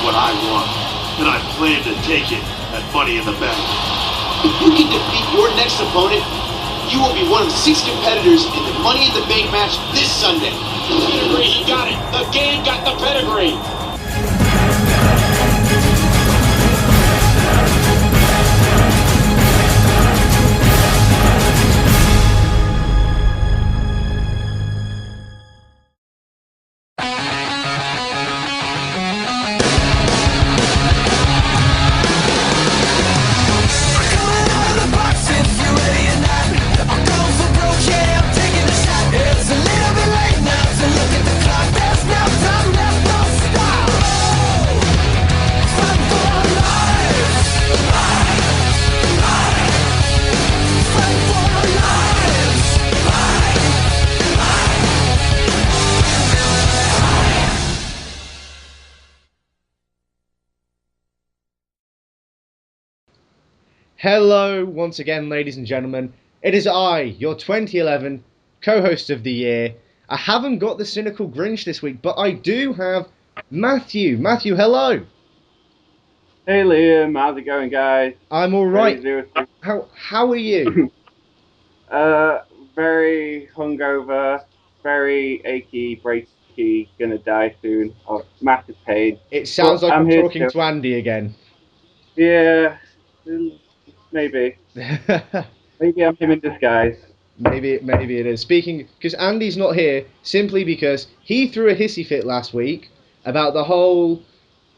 what I want, and I plan to take it at Money in the Bank. If you can defeat your next opponent, you will be one of 6 competitors in the Money in the Bank match this Sunday. Pedigree, he got it. The game got the pedigree. Hello once again, ladies and gentlemen. It is I, your 2011 co-host of the year. I haven't got the cynical Grinch this week, but I do have Matthew. Matthew, hello. Hey Liam, how's it going, guys? I'm all right. How are you? Very hungover, very achy, breaky, gonna die soon. Oh, massive pain. It sounds like I'm talking to Andy again. Yeah, maybe. Maybe I'm him in disguise. Maybe it is. Speaking, because Andy's not here, simply because he threw a hissy fit last week about the whole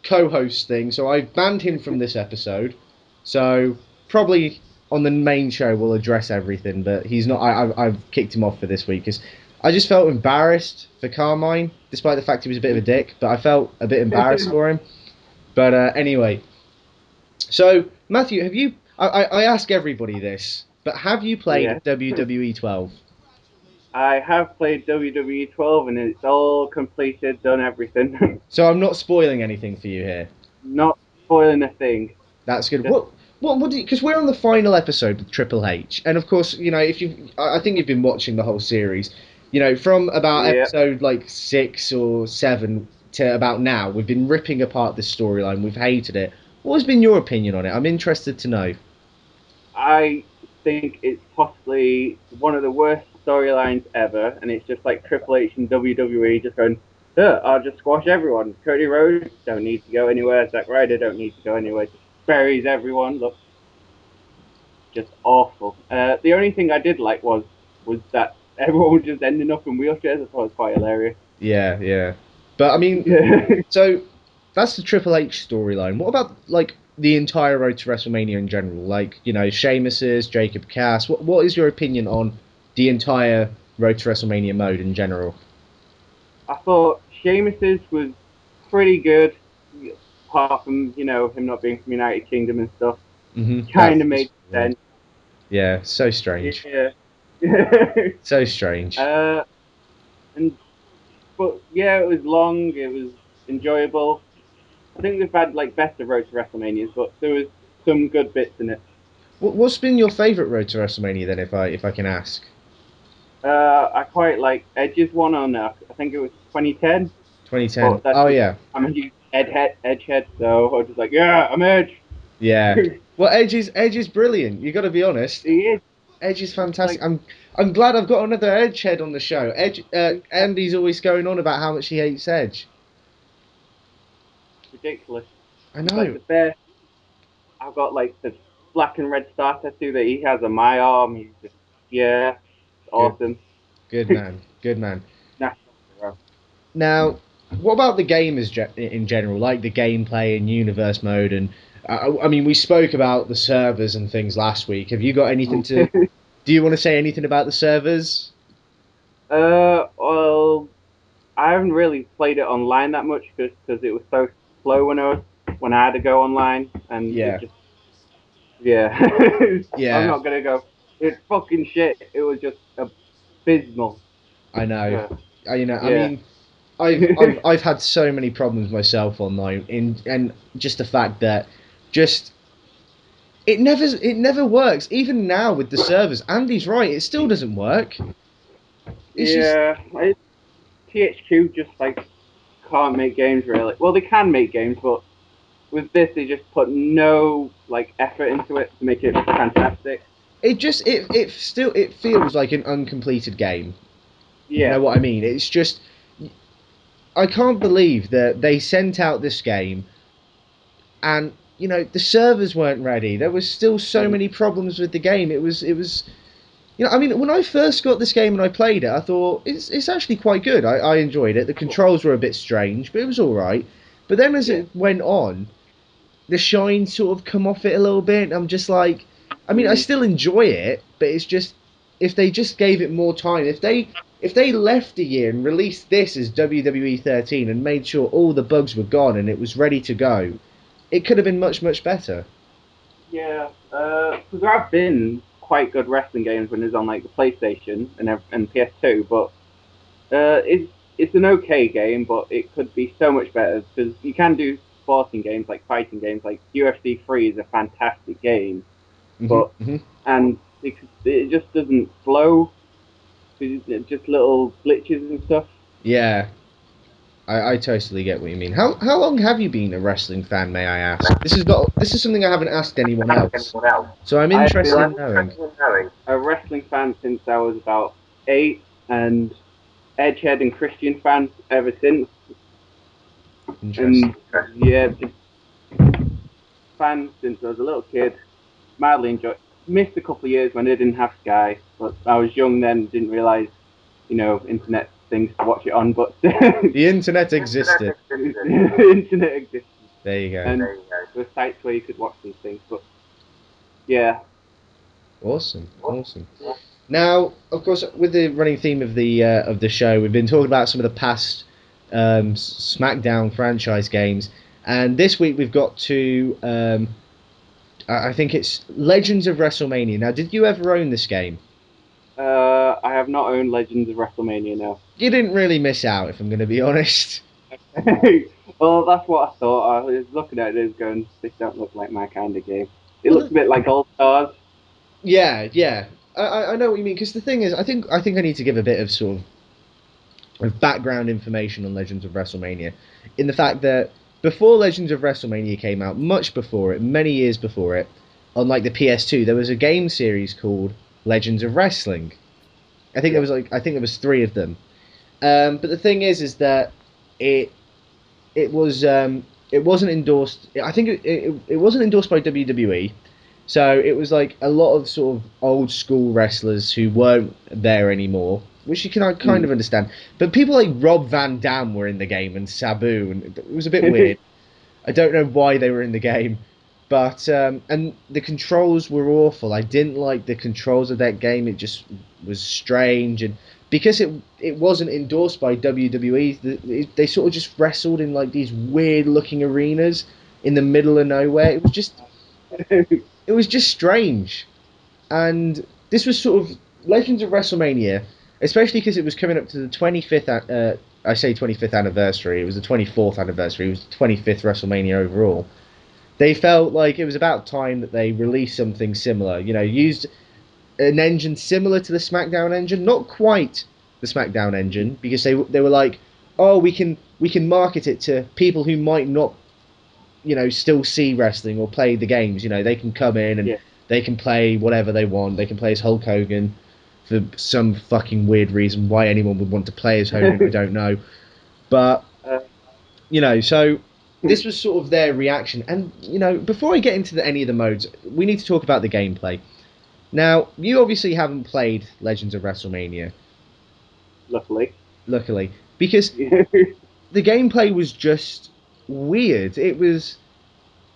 co-host thing, so I banned him from this episode. So probably on the main show we'll address everything, but he's not. I've kicked him off for this week because I just felt embarrassed for Carmine, despite the fact he was a bit of a dick. But I felt a bit embarrassed for him. But anyway, so Matthew, have you? I ask everybody this, but have you played WWE 12? I have played WWE 12 and it's all completed, done everything. So I'm not spoiling anything for you here. Not spoiling a thing. That's good. What do you, because we're on the final episode with Triple H, and of course, you know, I think you've been watching the whole series, you know, from about episode like 6 or 7 to about now, we've been ripping apart this storyline. We've hated it. What has been your opinion on it? I'm interested to know. I think it's possibly one of the worst storylines ever, and it's just like Triple H and WWE just going, I'll just squash everyone. Cody Rhodes don't need to go anywhere. Zack Ryder don't need to go anywhere. Just buries everyone. Look, just awful. The only thing I did like was that everyone was just ending up in wheelchairs. I thought it was quite hilarious. Yeah. But I mean, so that's the Triple H storyline. What about like the entire Road to WrestleMania in general? Like, you know, Sheamus's, Jacob Cass. What is your opinion on the entire Road to WrestleMania mode in general? I thought Sheamus's was pretty good, apart from, you know, him not being from United Kingdom and stuff. Mm-hmm. Kind of made sense. Yeah, so strange. Yeah. So strange. But yeah, it was long. It was enjoyable. I think we've had like better Road to WrestleManias, but there was some good bits in it. What's been your favourite Road to WrestleMania then, if I can ask? I quite like Edge's one on I think it was 2010. 2010. Oh yeah. I'm a huge Edge head, so I was just like, yeah, I'm Edge. Yeah. Well, Edge is brilliant. You got to be honest. He is. Edge is fantastic. I'm glad I've got another Edge head on the show. Andy's always going on about how much he hates Edge. Ridiculous. I know. Like the best. I've got like the black and red star tattoo that he has on my arm. He's just awesome. Good man. Good man. National. Now, what about the game in general, like the gameplay and universe mode? And I mean, we spoke about the servers and things last week. Have you got anything to? Do you want to say anything about the servers? Well, I haven't really played it online that much because it was so slow when I had to go online, and yeah. Yeah. I'm not gonna go. It's fucking shit. It was just abysmal. I know. Yeah. I mean, I've had so many problems myself online, and just the fact that it never works. Even now with the servers, Andy's right. It still doesn't work. THQ just like can't make games really. Well, they can make games, but with this, they just put no effort into it to make it fantastic. It feels like an uncompleted game. Yeah. You know what I mean? It's just, I can't believe that they sent out this game and the servers weren't ready. There was still so many problems with the game. It was I mean, when I first got this game and I played it, I thought it's actually quite good. I enjoyed it. The controls were a bit strange, but it was all right. But then as it went on, the shine sort of come off it a little bit. I'm just like, I mean, I still enjoy it, but it's just, if they just gave it more time, if they left a year and released this as WWE 13 and made sure all the bugs were gone and it was ready to go, it could have been much, much better. Yeah, because there have been quite good wrestling games when it was on the PlayStation and PS2, but it's an okay game, but it could be so much better because you can do sporting games like fighting games, like UFC 3 is a fantastic game, but and it just doesn't flow. It's just little glitches and stuff. Yeah, I totally get what you mean. How long have you been a wrestling fan, may I ask? This is something I haven't asked anyone else. So I'm interested in knowing. A wrestling fan since I was about 8, and Edgehead and Christian fan ever since. Interesting. And yeah, just fan since I was a little kid. Madly enjoyed. Missed a couple of years when I didn't have Sky, but I was young then, didn't realise, internet things to watch it on. But the internet existed. The internet existed. There you go. And there were sites where you could watch these things. But yeah. Awesome. Now, of course, with the running theme of the show, we've been talking about some of the past SmackDown franchise games, and this week we've got to I think it's Legends of WrestleMania. Now, did you ever own this game? I have not owned Legends of WrestleMania, no. You didn't really miss out, if I'm going to be honest. Well, that's what I thought. I was looking at it going, this don't look like my kind of game. It looks a bit like All Stars. Yeah. I know what you mean, because the thing is, I think I need to give a bit of sort of background information on Legends of WrestleMania, in the fact that before Legends of WrestleMania came out, much before it, many years before it, on the PS2, there was a game series called Legends of Wrestling. I think there was 3 of them. But the thing is that it wasn't endorsed. I think it wasn't endorsed by WWE. So it was a lot of sort of old school wrestlers who weren't there anymore, which you can kind of understand. But people like Rob Van Dam were in the game, and Sabu, and it was a bit weird. I don't know why they were in the game, but and the controls were awful. I didn't like the controls of that game. It just was strange, and because it wasn't endorsed by WWE, they sort of just wrestled in these weird looking arenas in the middle of nowhere. It was just it was just strange. And this was sort of Legends of WrestleMania, especially because it was coming up to the 25th, I say 25th anniversary, it was the 24th anniversary, it was the 25th WrestleMania overall. They felt like it was about time that they released something similar, used an engine similar to the SmackDown engine, not quite the SmackDown engine, because they were like, oh, we can market it to people who might not still see wrestling or play the games. They can come in and they can play whatever they want. They can play as Hulk Hogan for some fucking weird reason. Why anyone would want to play as Hogan, I don't know. But, so this was sort of their reaction. And, before I get into any of the modes, we need to talk about the gameplay. Now, you obviously haven't played Legends of WrestleMania. Luckily. Because the gameplay was just weird. It was,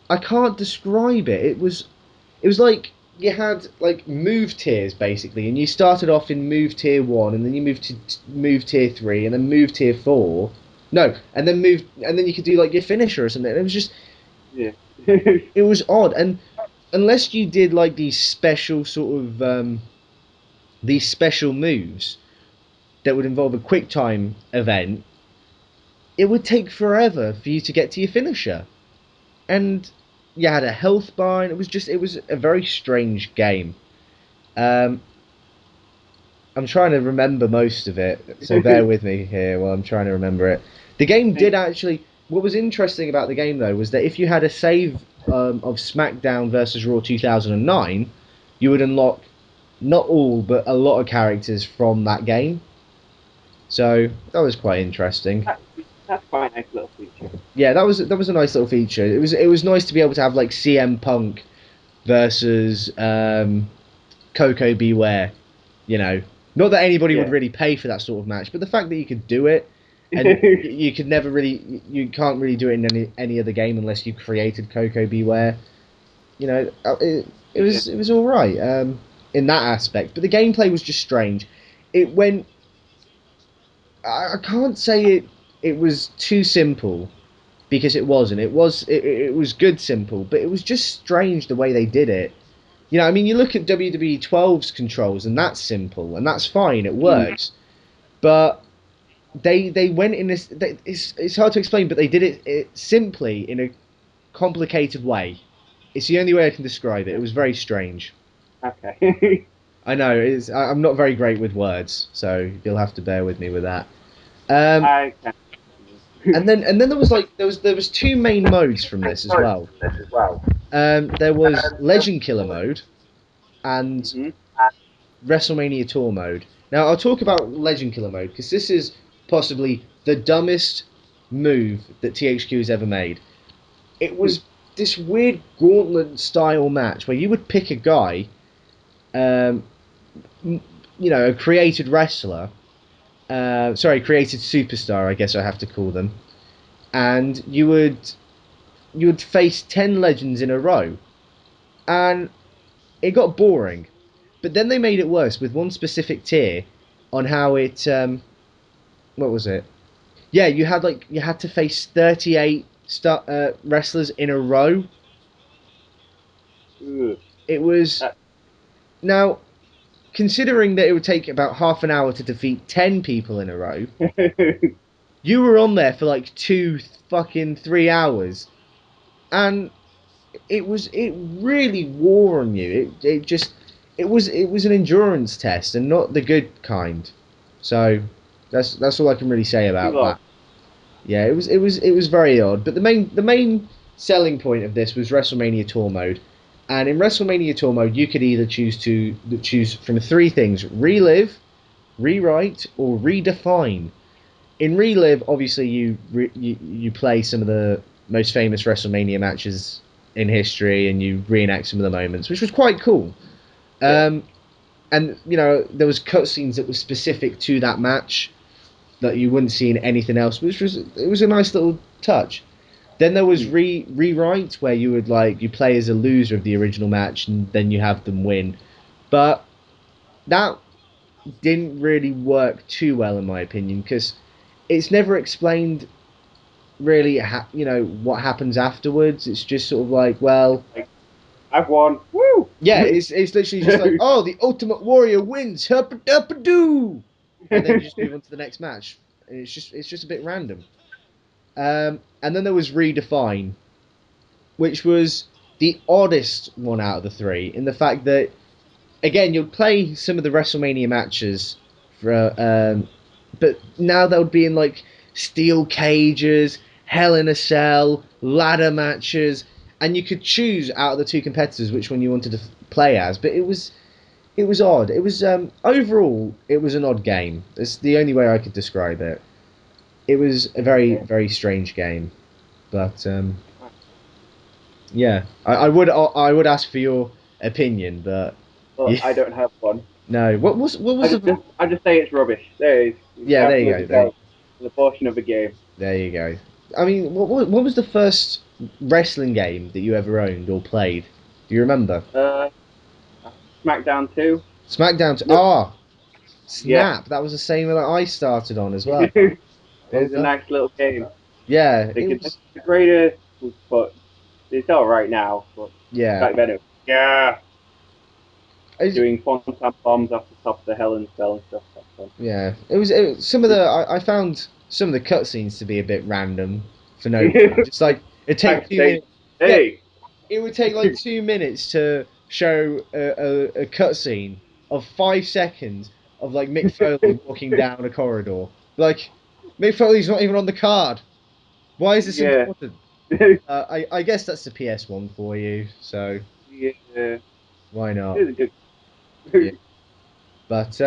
I can't describe it. It was like you had move tiers basically, and you started off in move tier 1, and then you moved to move tier 3, and then move tier 4. No, and then you could do your finisher or something. It was just it was odd, and unless you did these special sort of these special moves that would involve a quick time event, it would take forever for you to get to your finisher. And you had a health bar, and it was a very strange game. I'm trying to remember most of it, so bear with me here while I'm trying to remember it. The game did actually, what was interesting about the game though was that if you had a save of SmackDown versus Raw 2009, you would unlock not all but a lot of characters from that game. So that was quite interesting. That's quite a nice little feature. Yeah, that was a nice little feature. It was nice to be able to have like CM Punk versus Coco Beware. You know, not that anybody would Yeah. really pay for that sort of match, but the fact that you could do it, and you could never really, you can't really do it in any other game unless you created Coco Beware. You know, it was all right in that aspect, but the gameplay was just strange. It went. I can't say it was too simple because it wasn't. It was good simple, but it was just strange the way they did it. You know, I mean, you look at WWE 12's controls, and that's simple, and that's fine, it works. But they went in this. It's hard to explain, but they did it simply in a complicated way. It's the only way I can describe it. It was very strange. Okay. I know I'm not very great with words, so you'll have to bear with me with that. I can. And then there was two main modes from this as well. There was Legend Killer mode and Mhm. WrestleMania Tour mode. Now I'll talk about Legend Killer mode because this is possibly the dumbest move that THQ has ever made. It was this weird gauntlet style match where you would pick a guy, a created wrestler, created superstar, I guess I have to call them, and you would face 10 legends in a row, and it got boring. But then they made it worse with one specific tier on how it what was it? Yeah, you had to face 38 wrestlers in a row. Ugh. It was now considering that it would take about half an hour to defeat 10 people in a row. You were on there for like 2 fucking 3 hours, and it really wore on you. It was an endurance test and not the good kind. So that's all I can really say about that. Yeah, it was very odd. But the main selling point of this was WrestleMania Tour mode, and in WrestleMania Tour mode you could either choose from three things: relive, rewrite, or redefine. In relive, obviously you play some of the most famous WrestleMania matches in history, and you reenact some of the moments, which was quite cool. And there was cutscenes that were specific to that match that you wouldn't see in anything else, which was a nice little touch. Then there was rewrite, where you play as a loser of the original match, and then you have them win. But that didn't really work too well in my opinion, because it's never explained really what happens afterwards. It's just sort of like, well, I've won. Woo! yeah, it's literally just like, oh, the Ultimate Warrior wins, doo, and then you just move on to the next match, and it's just a bit random. And then there was redefine, which was the oddest one out of the three, in the fact that, again, you'll play some of the WrestleMania matches, but now they would be in like steel cages, Hell in a Cell, ladder matches, and you could choose out of the two competitors which one you wanted to play as. But it was odd. It was overall it was an odd game. It's the only way I could describe it. It was a very very strange game, but yeah, I would ask for your opinion, but Well, yeah. I don't have one. No. What was I just say it's rubbish. There it is. Yeah, there you go. The portion of the game. There you go. I mean, what was the first wrestling game that you ever owned or played? Do you remember? SmackDown 2. SmackDown. Yep. Snap. That was the same that I started on as well. It was a nice little game. Yeah. It's the greatest, but it's alright now. But Yeah. back then, doing quantum bombs off the top of the Hell in a Cell and stuff. That's fun. Yeah. Some of the I found some of the cutscenes to be a bit random for no reason. Just like it take 2 minutes. Hey. It would take like 2 minutes to show a cutscene of 5 seconds of like Mick Foley walking down a corridor. Like, Mick Foley's not even on the card. Why is this Yeah. important? I guess that's the PS1 for you, so Yeah. why not? It was a good. Yeah. But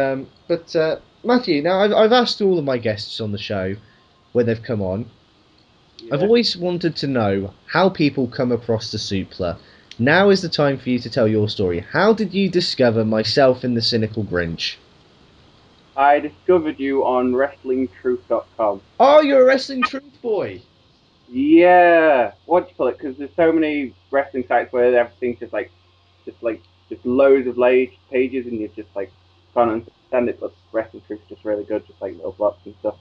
Matthew, now I've asked all of my guests on the show when they've come on. I've Yeah. always wanted to know how people come across the Supla. Now is the time for you to tell your story. How did you discover myself in the Cynical Grinch? I discovered you on WrestlingTruth.com. Oh, you're a Wrestling Truth boy. Yeah, what do you call it? Because there's so many wrestling sites where everything's just loads of pages, and you just like can't understand it. But Wrestling Truth's just really good, just like little blocks and stuff.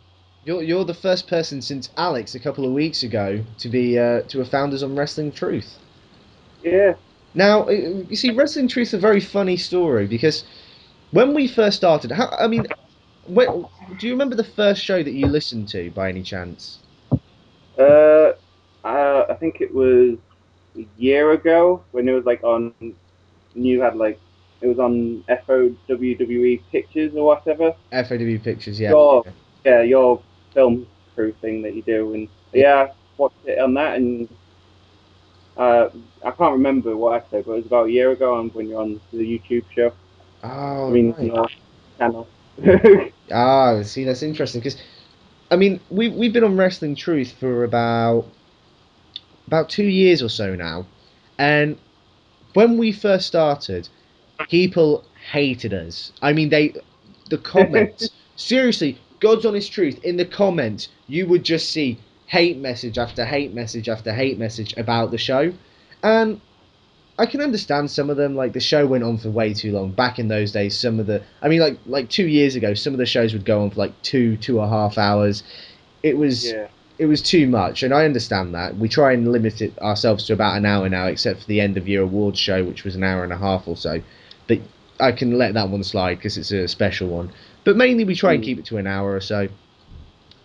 You're the first person since Alex a couple of weeks ago to be to have found us on Wrestling Truth. Yeah. Now, you see, Wrestling Truth's a very funny story because when we first started, do you remember the first show that you listened to by any chance? Uh, I think it was a year ago when it was like on. You had like it was on FO WWE Pictures or whatever. FOW Pictures, yeah. Your your film crew thing that you do, and Yeah. yeah, I watched it on that, and I can't remember what episode, but it was about a year ago, and when you're on the YouTube show, I Oh, mean right. your channel. Ah, see, that's interesting because I mean we've been on Wrestling Truth for about 2 years or so now, and when we first started, people hated us. I mean, the comments, seriously, God's honest truth, in the comments, you would just see hate message after hate message after hate message about the show. And I can understand some of them. Like, the show went on for way too long. Back in those days, I mean, like 2 years ago, some of the shows would go on for like 2.5 hours. It was Yeah. it was too much, and I understand that. We try and limit it ourselves to about an hour now, except for the end of year awards show, which was an hour and a half or so. But I can let that one slide because it's a special one. But mainly we try and keep it to an hour or so.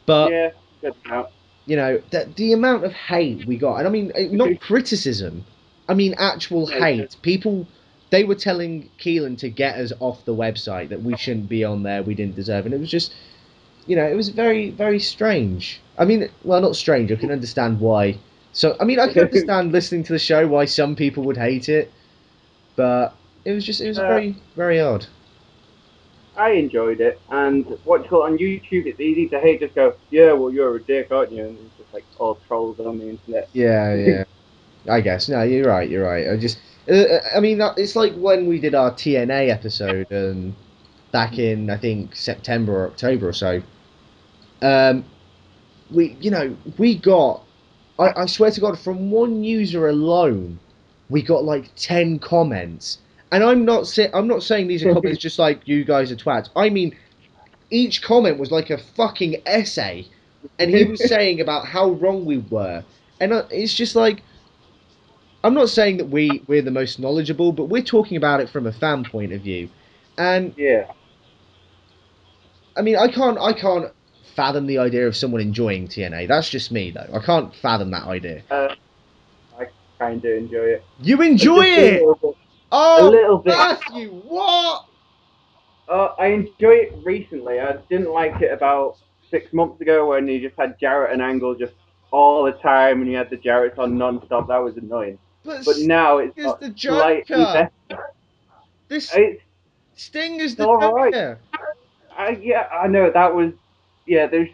But Yeah, good out. you know, the amount of hate we got, and I mean, not criticism, I mean actual Yeah, hate. People, they were telling Keelan to get us off the website, that we shouldn't be on there, we didn't deserve, and it was just, it was very, very strange. I mean, well, not strange. I can understand why. So, I mean, I can understand listening to the show why some people would hate it, but it was uh, very, very odd. I enjoyed it, and what do you call it on YouTube? It's easy to hate. Just go, yeah, well, you're a dick, aren't you? And it's just like all trolls on the internet. Yeah, yeah. I guess. No, you're right. You're right. I mean, it's like when we did our TNA episode back in, I think, September or October or so. Um, we got, I swear to God, from one user alone, we got like 10 comments. And I'm not saying these are comments just like you guys are twats. I mean, each comment was like a fucking essay, and he was saying about how wrong we were. And it's just like, I'm not saying that we're the most knowledgeable, but we're talking about it from a fan point of view. And Yeah. I mean, I can't fathom the idea of someone enjoying TNA. That's just me though. I can't fathom that idea. I kind of enjoy it. You enjoy Just it? a Oh, little bit. Matthew, what? I enjoy it recently. I didn't like it about 6 months ago when you just had Jarrett and Angle just all the time, and you had the Jarretts on non-stop. That was annoying. But But Sting now it's is got the slightly Joker. better. This It's Sting is the all right. Joker. Yeah, I know that was. Yeah, there's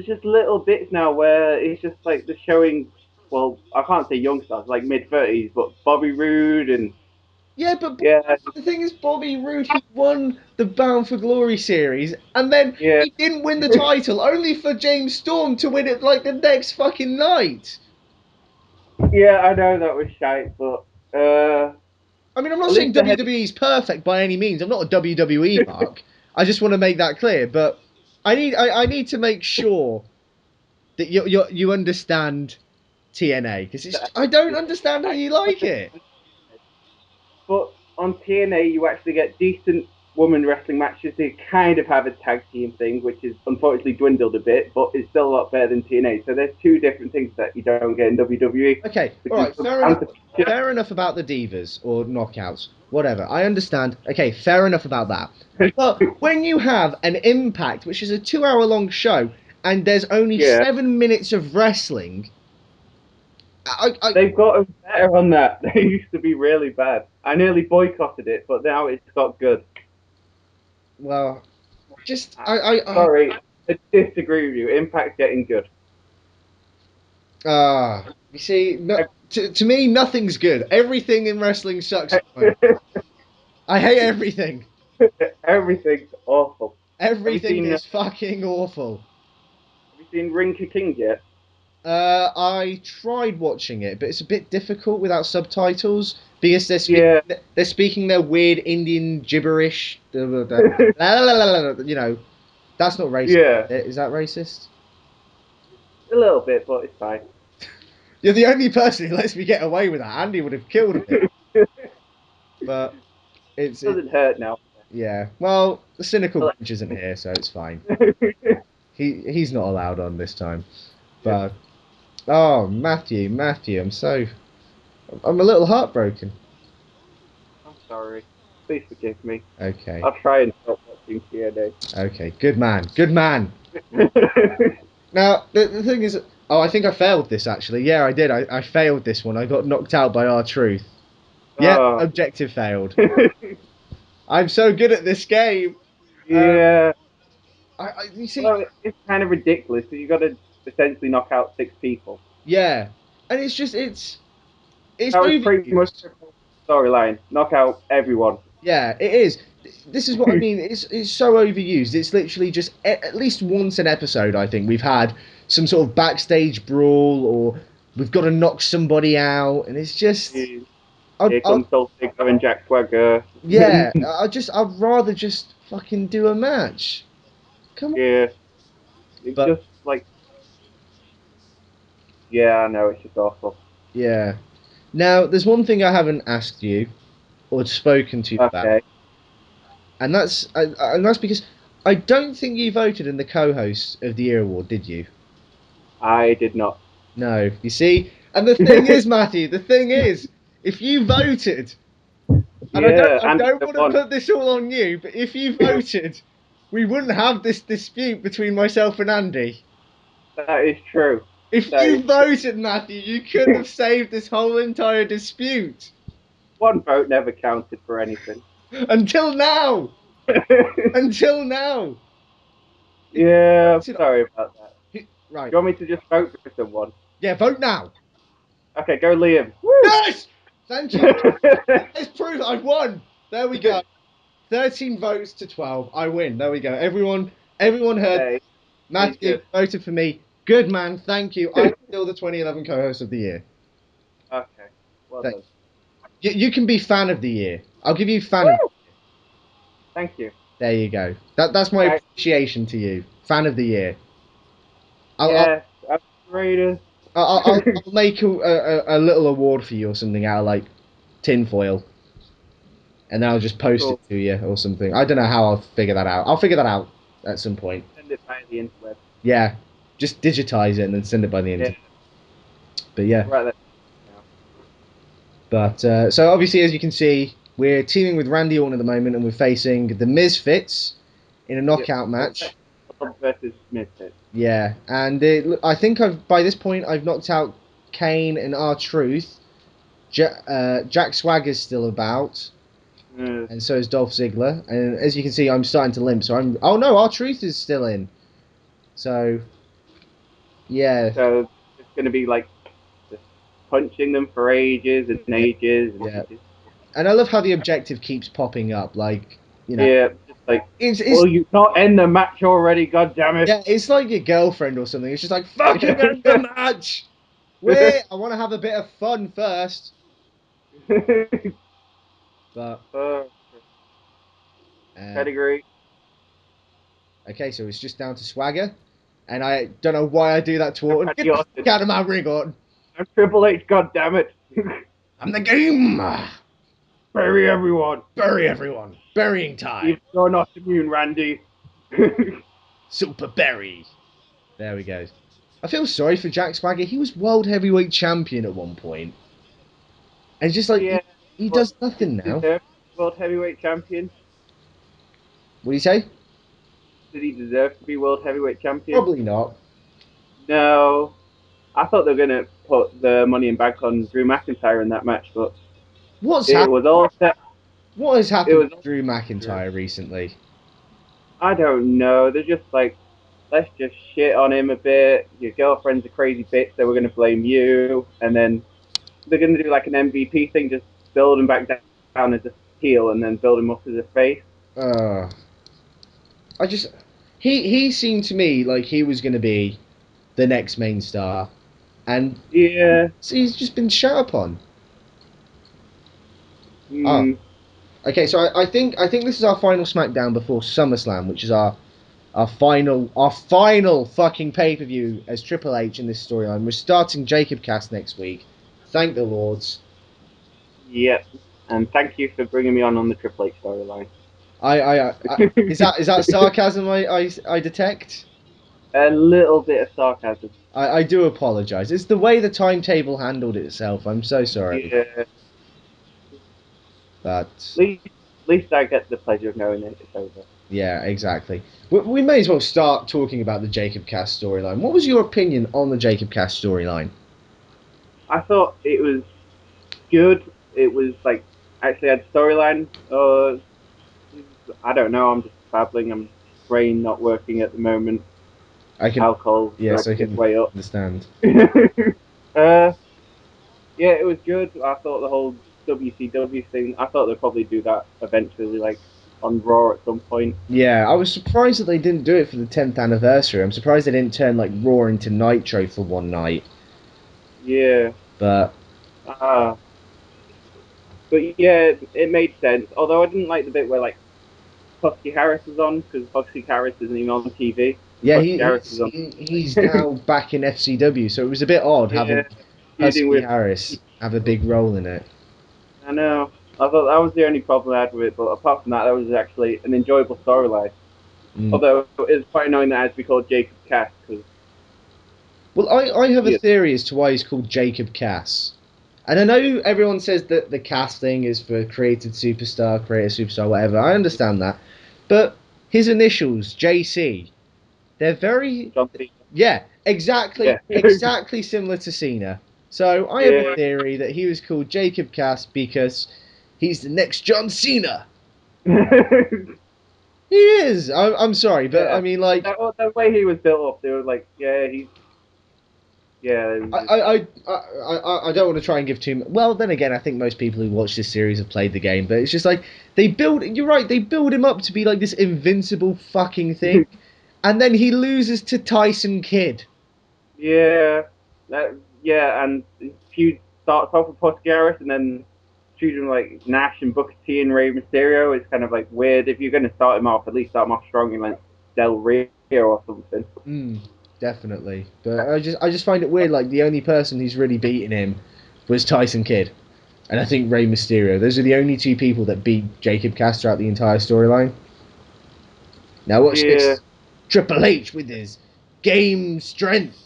just little bits now where it's just like they're showing. Well, I can't say young stars, like mid-30s, but Bobby Roode and Yeah, but yeah, the thing is, Bobby Roode, he won the Bound for Glory series, and then yeah, he didn't win the title, only for James Storm to win it like the next fucking night. yeah. I know that was shite, but I mean, I'm not at saying least they had. WWE is perfect by any means. I'm not a WWE mark. I just want to make that clear. But I need to make sure that you understand TNA because I don't understand how you like it. But on TNA, you actually get decent women wrestling matches. They kind of have a tag team thing, which is unfortunately dwindled a bit, but it's still a lot better than TNA. So there's two different things that you don't get in WWE, Okay, which all is right, fair enough. Fair enough about the divas or knockouts, whatever. I understand. Okay, fair enough about that. But when you have an Impact, which is a 2 hour long show, and there's only Yeah. 7 minutes of wrestling. They've gotten better on that. They used to be really bad. I nearly boycotted it, but now it's got good. Well, just Sorry, I disagree with you. Impact's getting good. you see, to me, nothing's good. Everything in wrestling sucks. At the moment. I hate everything. Everything's awful. Everything is fucking awful. Have you seen Ring of Kings yet? I tried watching it, but it's a bit difficult without subtitles because they're speaking their weird Indian gibberish. You know, that's not racist. Yeah. Is that racist? A little bit, but it's fine. You're the only person who lets me get away with that. Andy would have killed me. But it doesn't hurt now. Yeah. Well, the cynical bunch isn't here, so it's fine. He's not allowed on this time. But oh, Matthew, I'm a little heartbroken. I'm sorry. Please forgive me. Okay. I'll try and stop watching TNA. Okay. Good man. Now the thing is, I think I failed this actually. Yeah, I did. I failed this one. I got knocked out by R-Truth. Yeah, objective failed. I'm so good at this game. Yeah. You see, well, it's kind of ridiculous. So you got to essentially knock out 6 people. Yeah, and it's that was pretty much the storyline. Knock out everyone. Yeah, it is. This is what I mean. It's so overused. It's literally just at least once an episode. I think we've had some sort of backstage brawl, or we've got to knock somebody out, and it's just. Here comes Dolph Ziggler and Jack Swagger. Yeah, I'd rather just fucking do a match. Come on. Yeah, it's just like. Yeah, I know, it's just awful. Yeah. Now, there's one thing I haven't asked you or spoken to you about, and that's because I don't think you voted in the co-host of the Year award, did you? I did not. No. You see, and the thing is, Matthew, if you voted, and I don't want to put this all on you, but if you voted, we wouldn't have this dispute between myself and Andy. That is true. If you voted, Matthew, you could have saved this whole entire dispute. One vote never counted for anything. Until now! Until now! Yeah, I'm sorry about that. Right. Do you want me to just vote for someone? Yeah, vote now! Okay, go Liam. Woo! Yes! Thank you! Let's prove I've won! There we go. 13 votes to 12. I win. There we go. Everyone heard. Hey, Matthew voted for me. Good man, thank you. I'm still the 2011 co-host of the year. Okay, well done. You can be fan of the year. I'll give you fan of the year. Thank you. There you go. That's my appreciation to you. Fan of the year. I'll make a little award for you or something out of like tinfoil. And then I'll just post it to you or something. I don't know how I'll figure that out. I'll figure that out at some point. Send it by the interweb. Yeah. Just digitize it and then send it by the internet. But yeah. Right there. But so obviously, as you can see, we're teaming with Randy Orton at the moment, and we're facing the Misfits in a knockout match. Versus Misfits. Yeah, and I think by this point I've knocked out Kane and R-Truth. Jack Swagger's still about, and so is Dolph Ziggler. And as you can see, I'm starting to limp. So oh no, R-Truth is still in. So yeah. So it's going to be like just punching them for ages and ages. And ages. And I love how the objective keeps popping up, like, you know. Yeah, just like, will you not end the match already, goddammit? Yeah, it's like your girlfriend or something. It's just like, fucking end the match! Wait, I want to have a bit of fun first. But... pedigree. Okay, so it's just down to Swagger. And I don't know why I do that to Orton. Get the fuck out of my ring, Orton. I'm Triple H, goddammit. I'm the game. Bury everyone. Bury everyone. Burying time. You're not immune, Randy. Super Berry. There we go. I feel sorry for Jack Swagger. He was World Heavyweight Champion at one point. And it's just like, he does nothing now. World Heavyweight Champion. What do you say? Did he deserve to be World Heavyweight Champion? Probably not. No. I thought they were going to put the Money in Bank on Drew McIntyre in that match, but it was all set. What has It happened was. to Drew McIntyre recently? I don't know. They're just like, let's just shit on him a bit. Your girlfriend's a crazy bitch, so we're going to blame you. And then they're going to do like an MVP thing, just build him back down as a heel and then build him up as a face. I just he seemed to me like he was going to be the next main star, and Yeah. he's just been shut upon. Mm. Okay, so I think this is our final SmackDown before SummerSlam, which is our final fucking pay-per-view as Triple H in this storyline. We're starting Jacob Cast next week. Thank the Lords. Yep. And thank you for bringing me on the Triple H storyline. Is that sarcasm I detect? A little bit of sarcasm. I do apologise. It's the way the timetable handled itself. I'm so sorry. Yeah. But At least I get the pleasure of knowing that it's over. yeah, exactly. We may as well start talking about the Jacob Cass storyline. What was your opinion on the Jacob Cass storyline? I thought it was good. It was like actually had storyline. I don't know. I'm just babbling. I'm brain not working at the moment. I can Alcohol. yes, I get can way up. understand. Yeah, it was good. I thought the whole WCW thing. I thought they'd probably do that eventually, like on Raw at some point. Yeah, I was surprised that they didn't do it for the 10th anniversary. I'm surprised they didn't turn like Raw into Nitro for one night. Yeah. But yeah, it made sense. Although I didn't like the bit where like Husky Harris was on, because Husky Harris isn't even on TV. yeah, he's now back in FCW, so it was a bit odd having Husky Harris have a big role in it. I know. I thought that was the only problem I had with it, but apart from that was actually an enjoyable storyline. Although it's quite annoying that it has to be called Jacob Cass. Well, I have a theory as to why he's called Jacob Cass. And I know everyone says that the Cass thing is for created superstar, whatever. I understand that. But his initials, JC, they're very... Yeah, exactly, Yeah. exactly similar to Cena. So I have a theory that he was called Jacob Cass because he's the next John Cena. He is. I'm sorry, but I mean, like... The way he was built up, they were like, yeah, he's... Yeah. I don't want to try and give too much. Well, then again, I think most people who watch this series have played the game, but it's just like you're right, they build him up to be like this invincible fucking thing, and then he loses to Tyson Kidd. Yeah. And feud starts off with Husky Harris and then treat him like Nash and Booker T and Rey Mysterio. It's kind of like weird. If you're going to start him off, at least start him off strong in like Del Rio or something. Definitely, but I just find it weird. Like the only person who's really beaten him was Tyson Kidd, and I think Rey Mysterio. Those are the only two people that beat Jacob Cass throughout the entire storyline. Now watch this: Triple H with his game strength,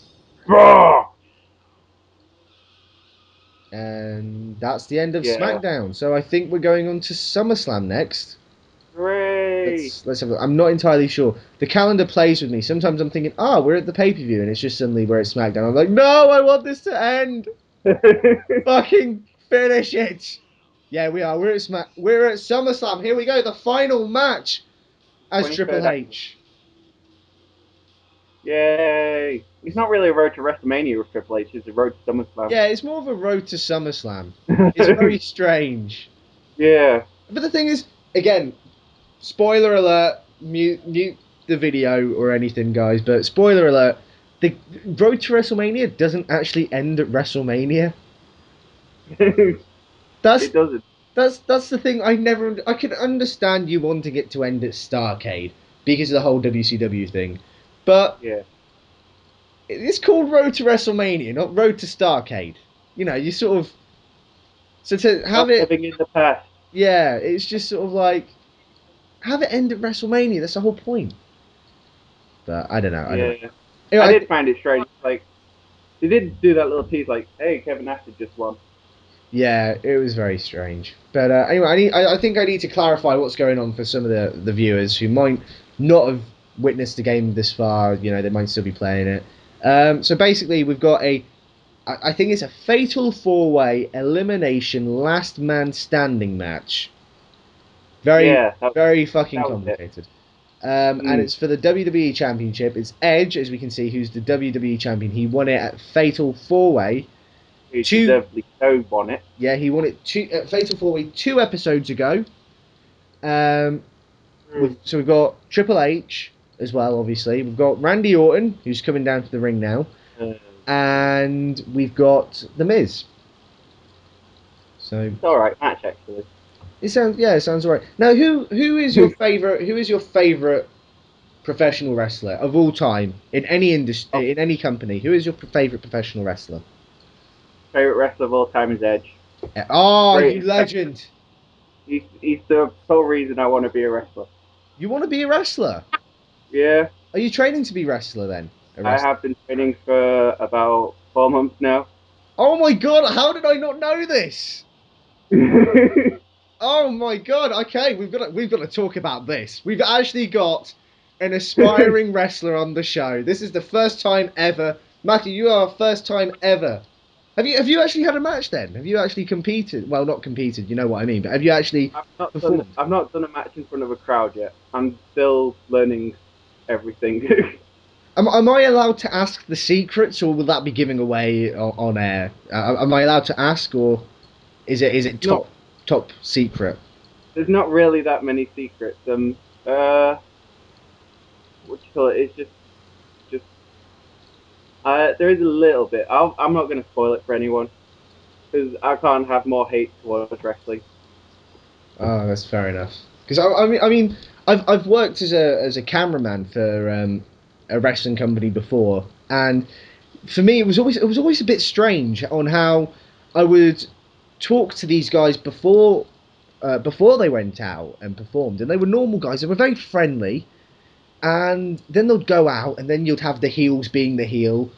and that's the end of SmackDown. So I think we're going on to SummerSlam next. Hooray! Let's have a look. I'm not entirely sure. The calendar plays with me. Sometimes I'm thinking, we're at the pay-per-view, and it's just suddenly we're at SmackDown. I'm like, no, I want this to end. Fucking finish it. Yeah, we are. We're at SummerSlam. Here we go. The final match as Triple H. Yay! It's not really a road to WrestleMania with Triple H. It's a road to SummerSlam. Yeah, it's more of a road to SummerSlam. It's very strange. Yeah. But the thing is, again, spoiler alert, mute the video or anything, guys, but spoiler alert, the Road to WrestleMania doesn't actually end at WrestleMania. It doesn't. That's the thing. I can understand you wanting it to end at Starrcade because of the whole WCW thing, but it's called Road to WrestleMania, not Road to Starrcade. You know, you sort of to have it living in the past. Yeah, it's just sort of like have it end at WrestleMania. That's the whole point. But I don't know. I did find it strange. Like they did do that little tease, like, "Hey, Kevin Nash just won." Yeah, it was very strange. But anyway, I think I need to clarify what's going on for some of the viewers who might not have witnessed the game this far, you know, they might still be playing it. So basically, we've got I think it's a fatal 4-way elimination last man standing match. Very, Yeah, very fucking that was it. complicated. And it's for the WWE Championship. It's Edge, as we can see, who's the WWE Champion. He won it at Fatal 4-Way. He deservedly so won it. Yeah, he won it at Fatal 4-Way 2 episodes ago. So we've got Triple H as well, obviously. We've got Randy Orton, who's coming down to the ring now. And we've got The Miz. So It's alright match, actually. it sounds alright. Now, who is your favorite? Who is your favorite professional wrestler of all time in any industry, in any company? Who is your favorite professional wrestler? Favorite wrestler of all time is Edge. Oh, Great. you legend! He's the sole reason I want to be a wrestler. You want to be a wrestler? Yeah, Are you training to be a wrestler then? I have been training for about 4 months now. Oh my god! How did I not know this? Oh my god! Okay, we've got to talk about this. We've actually got an aspiring wrestler on the show. This is the first time ever. Matthew, you are first time ever. Have you actually had a match then? Have you actually competed? Well, not competed. You know what I mean. But have you actually performed? I've not done a match in front of a crowd yet. I'm still learning everything. Am I allowed to ask the secrets, or will that be giving away on air? Am I allowed to ask, or is it top secret? There's not really that many secrets. What do you call it? It's just there is a little bit. I'm not going to spoil it for anyone because I can't have more hate towards wrestling. Oh, that's fair enough. Because I mean, I've worked as a cameraman for a wrestling company before, and for me it was always a bit strange on how I would talk to these guys before they went out and performed, and they were normal guys. They were very friendly, and then they'd go out, and then you'd have the heels being the heel,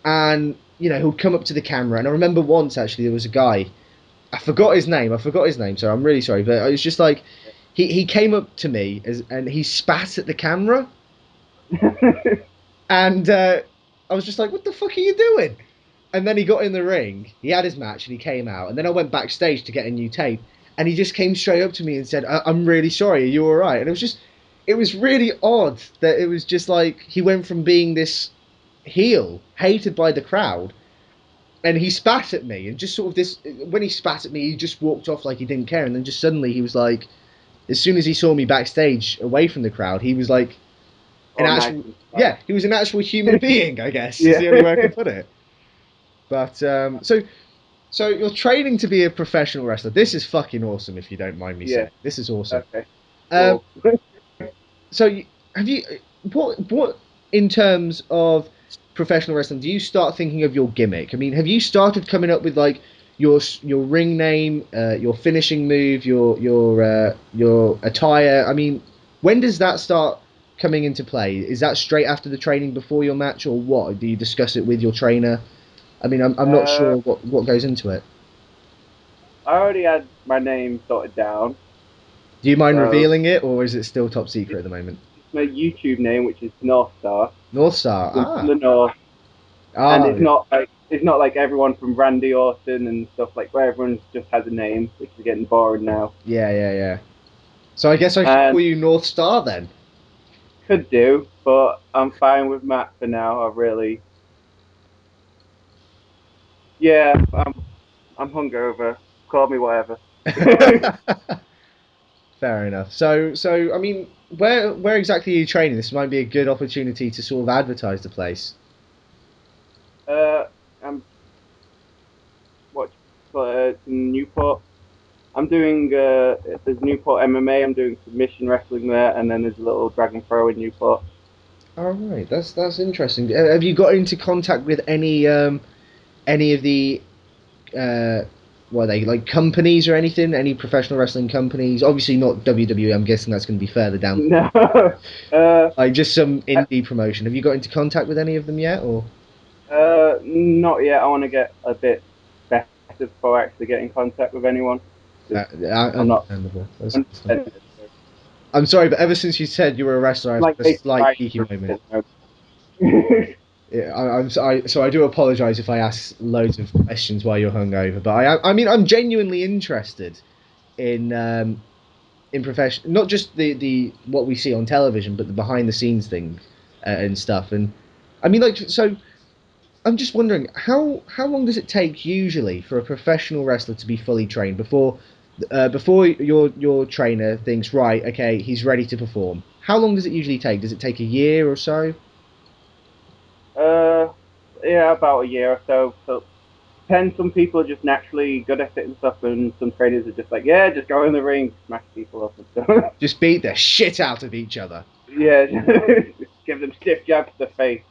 and you know who'd come up to the camera. And I remember once actually there was a guy, I forgot his name, so I'm really sorry, but it was just like he came up to me and he spat at the camera. And I was just like, what the fuck are you doing? And then he got in the ring, he had his match, and he came out. And then I went backstage to get a new tape, and he just came straight up to me and said, I'm really sorry, are you alright? And it was really odd that it was just like, he went from being this heel, hated by the crowd, and he spat at me, and just sort of when he spat at me, he just walked off like he didn't care. And then just suddenly he was like, as soon as he saw me backstage away from the crowd, he was like, he was an actual human being, I guess, is the only way I can put it. But, so you're training to be a professional wrestler. This is fucking awesome, if you don't mind me saying. This is awesome. Okay. Cool. So, have you, what, in terms of professional wrestling, do you start thinking of your gimmick? I mean, have you started coming up with, like, your ring name, your finishing move, your attire? I mean, when does that start coming into play? Is that straight after the training before your match, or what? Do you discuss it with your trainer? I mean, I'm not sure what goes into it. I already had my name sorted down. Do you mind revealing it, or is it still top secret at the moment? It's my YouTube name, which is North Star. North Star. From the North. And it's not like everyone from Randy Orton and stuff, like where everyone just has a name, which is getting boring now. Yeah. So I guess I should call you North Star then. Could do, but I'm fine with Matt for now. I'm hungover. Call me whatever. Fair enough. So I mean, where exactly are you training? This might be a good opportunity to sort of advertise the place. I'm in Newport. I'm doing there's Newport MMA. I'm doing submission wrestling there, and then there's a little Dragon Throw in Newport. All right, that's interesting. Have you got into contact with any of the what are they, like, companies or anything? Any professional wrestling companies? Obviously not WWE. I'm guessing that's going to be further down. No. Like just some indie promotion. Have you got into contact with any of them yet, or? Not yet. I want to get a bit better before actually getting in contact with anyone. I'm not. That's I'm sorry, but ever since you said you were a wrestler, I've Like had a slight right. geeky moment. Yeah, I'm sorry, so I do apologise if I ask loads of questions while you're hungover, but I mean, I'm genuinely interested in profession, not just the what we see on television, but the behind the scenes thing and stuff. And I mean, like, so I'm just wondering how long does it take usually for a professional wrestler to be fully trained before your trainer thinks, right, okay, he's ready to perform? How long does it usually take? Does it take a year or so? uh, yeah, about a year or so. So depends. Some people are just naturally good at it and stuff, and some trainers are just like, yeah, just go in the ring, smash people up and stuff. Just beat the shit out of each other. Yeah, give them stiff jabs to the face.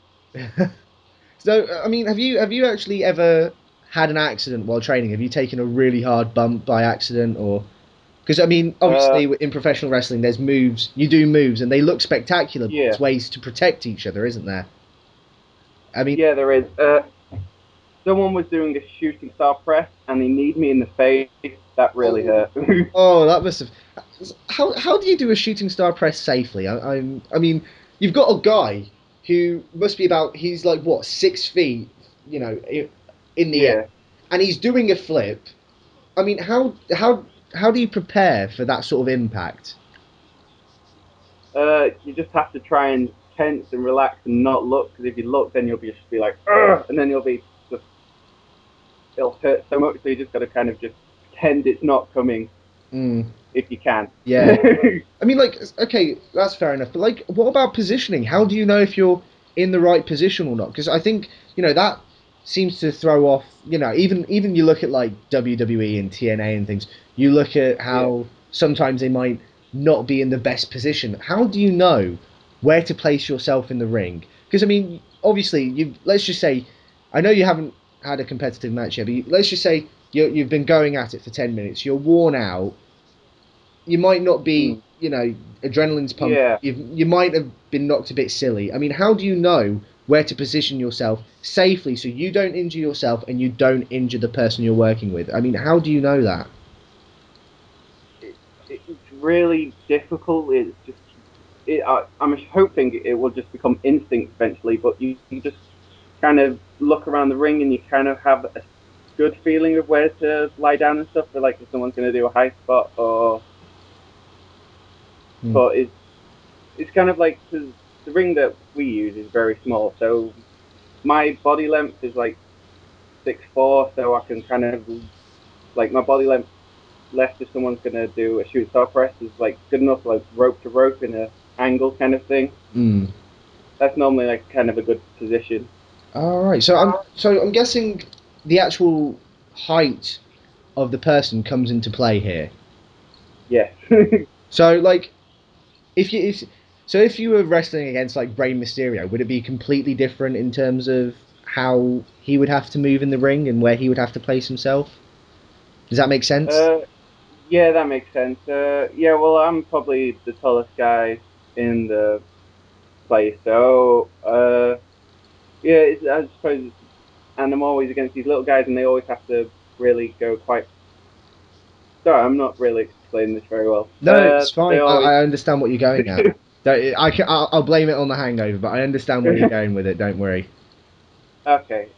So, I mean, have you actually ever had an accident while training? Have you taken a really hard bump by accident, or because I mean, Uh, obviously in professional wrestling, there's moves. You do moves, and they look spectacular. But yeah, there's ways to protect each other, isn't there? I mean, yeah, there is. Someone was doing a shooting star press, and they kneed me in the face. That really oh, hurt. oh, that must have. How do you do a shooting star press safely? I mean, you've got a guy who must be about. He's like what 6 feet, in the air, Yeah. and he's doing a flip. I mean, how do you prepare for that sort of impact? You just have to try and tense and relax and not look, because if you look, then you'll just be like, ugh, and then you'll be just, it'll hurt so much. So you just got to kind of just pretend it's not coming Mm, if you can. yeah. I mean, like, okay, that's fair enough. But like, what about positioning? How do you know if you're in the right position or not? Because I think that seems to throw off. Even you look at like WWE and TNA and things. You look at Yeah. how sometimes they might not be in the best position. How do you know where to place yourself in the ring? Because I mean, obviously, you let's just say, I know you haven't had a competitive match yet, but let's just say you've been going at it for 10 minutes. You're worn out. You might not be, Mm. adrenaline's pumping. Yeah. You might have been knocked a bit silly. I mean, how do you know where to position yourself safely so you don't injure yourself and you don't injure the person you're working with? I mean, how do you know that? It's really difficult. It's just, I'm hoping it will just become instinct eventually, but you just kind of look around the ring and you kind of have a good feeling of where to lie down and stuff. For like if someone's going to do a high spot, or Hmm. but it's kind of like, cause the ring that we use is very small, so my body length is like 6'4", so I can kind of like my body length left if someone's gonna do a shoot star press is like good enough, like rope to rope in a angle kind of thing. Hmm. That's normally like kind of a good position. All right. So I'm guessing the actual height of the person comes into play here. Yeah. So like if you if so if you were wrestling against like Rey Mysterio, would it be completely different in terms of how he would have to move in the ring and where he would have to place himself? Does that make sense? uh, yeah, that makes sense. Yeah, well, I'm probably the tallest guy in the place, so yeah, I suppose, and I'm always against these little guys, and they always have to really go quite. Sorry, I'm not really explaining this very well. No, it's They fine. always. I understand what you're going at. I'll blame it on the hangover, but I understand where you're going with it. Don't worry. Okay.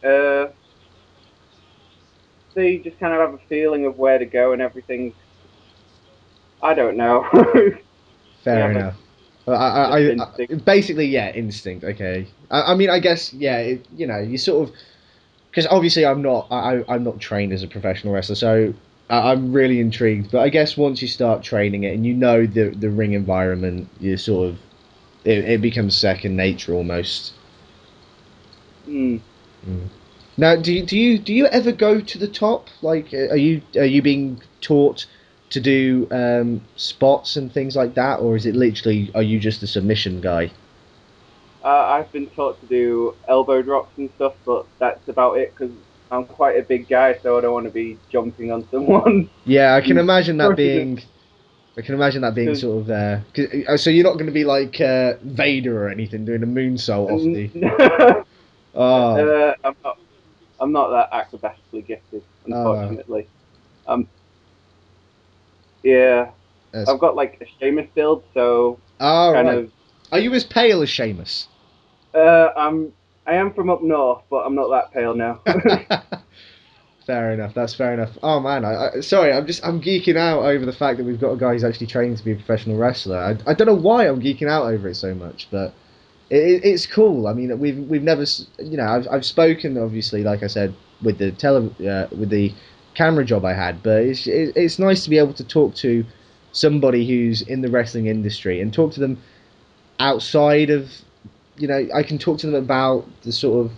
They just kind of have a feeling of where to go and everything. I don't know. They Fair have a enough. just instinct. Basically, yeah, instinct. Okay. I mean, I guess, yeah. You sort of because obviously I'm not trained as a professional wrestler, so I'm really intrigued. But I guess once you start training it and you know the ring environment, you sort of it becomes second nature almost. Mm. Mm. Now, do you ever go to the top? Like, are you being taught to do spots and things like that, or is it literally are you just a submission guy? I've been taught to do elbow drops and stuff, but that's about it because I'm quite a big guy, so I don't want to be jumping on someone Yeah, I can and imagine that crushing them. being. I can imagine that being Because sort of there. So you're not going to be like Vader or anything doing a moonsault off the. Oh, I'm not. I'm not that acrobatically gifted, oh. unfortunately. Um, yeah. I've got like a Sheamus build, so Oh, kind right. of. Are you as pale as Sheamus? I am from up north, but I'm not that pale now. Fair enough. That's fair enough. Oh man, sorry. I'm geeking out over the fact that we've got a guy who's actually training to be a professional wrestler. I don't know why I'm geeking out over it so much, but it's cool. I mean, we've never, I've spoken obviously, like I said, with with the camera job I had, but it's nice to be able to talk to somebody who's in the wrestling industry and talk to them outside of, I can talk to them about the sort of,